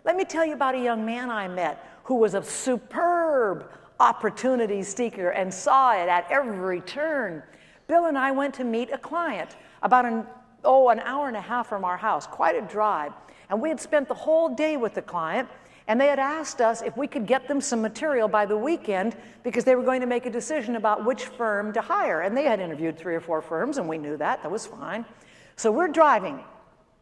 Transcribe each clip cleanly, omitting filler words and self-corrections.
Let me tell you about a young man I met who was a superb opportunity seeker and saw it at every turn. Bill and I went to meet a client about an hour and a half from our house, quite a drive. And we had spent the whole day with the client, and they had asked us if we could get them some material by the weekend because they were going to make a decision about which firm to hire. And they had interviewed 3 or 4 firms, and we knew that. That was fine. So we're driving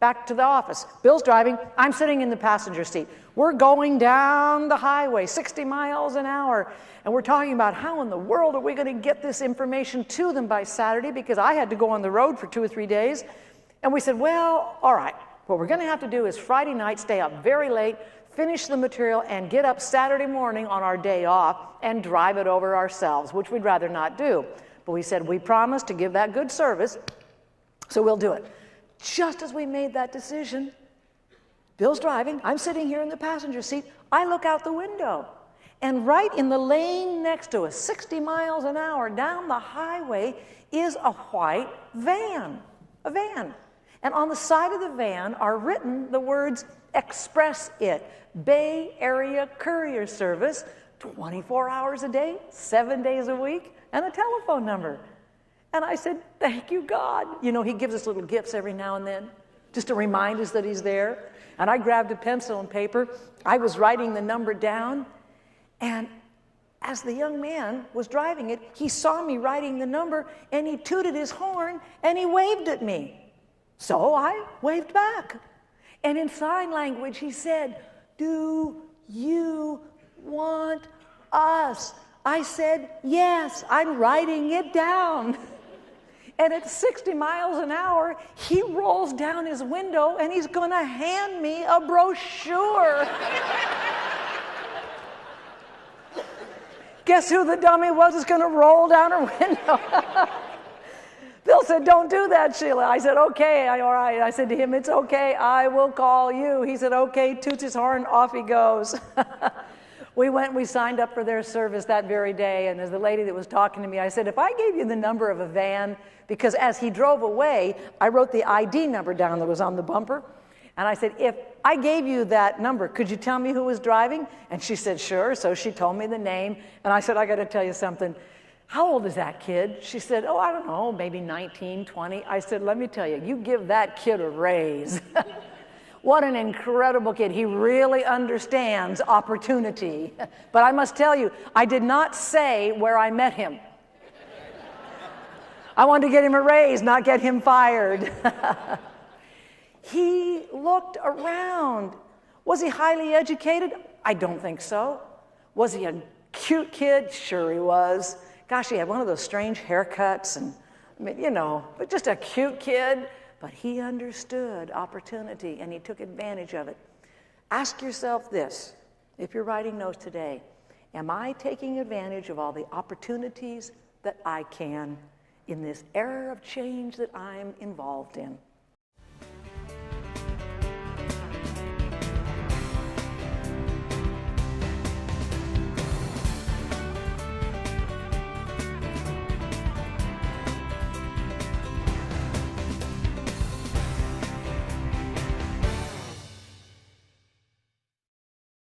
back to the office. Bill's driving. I'm sitting in the passenger seat. We're going down the highway, 60 miles an hour, and we're talking about how in the world are we going to get this information to them by Saturday, because I had to go on the road for 2 or 3 days. And we said, well, all right, what we're going to have to do is Friday night, stay up very late, finish the material, and get up Saturday morning on our day off and drive it over ourselves, which we'd rather not do. But we said, we promise to give that good service, so we'll do it. Just as we made that decision, Bill's driving, I'm sitting here in the passenger seat, I look out the window, and right in the lane next to us, 60 miles an hour down the highway, is a white van, a van. And on the side of the van are written the words, Express It, Bay Area Courier Service, 24 hours a day, 7 days a week, and a telephone number. And I said, thank you, God. You know, he gives us little gifts every now and then, just to remind us that he's there. And I grabbed a pencil and paper. I was writing the number down. And as the young man was driving it, he saw me writing the number, and he tooted his horn, and he waved at me. So I waved back. And in sign language, he said, do you want us? I said, yes, I'm writing it down. And at 60 miles an hour, he rolls down his window, and he's going to hand me a brochure. Guess who the dummy was that's going to roll down her window? Bill said, don't do that, Sheila. I said, okay, all right. I said to him, it's okay, I will call you. He said, okay, toots his horn, off he goes. We signed up for their service that very day, and as the lady that was talking to me, I said, if I gave you the number of a van, because as he drove away, I wrote the ID number down that was on the bumper, and I said, if I gave you that number, could you tell me who was driving? And she said, sure, so she told me the name, and I said, I got to tell you something. How old is that kid? She said, oh, I don't know, maybe 19, 20. I said, let me tell you, you give that kid a raise. What an incredible kid. He really understands opportunity. But I must tell you, I did not say where I met him. I wanted to get him a raise, not get him fired. He looked around. Was he highly educated? I don't think so. Was he a cute kid? Sure he was. Gosh, he had one of those strange haircuts and, I mean, you know, but just a cute kid. But he understood opportunity, and he took advantage of it. Ask yourself this, if you're writing notes today, am I taking advantage of all the opportunities that I can in this era of change that I'm involved in?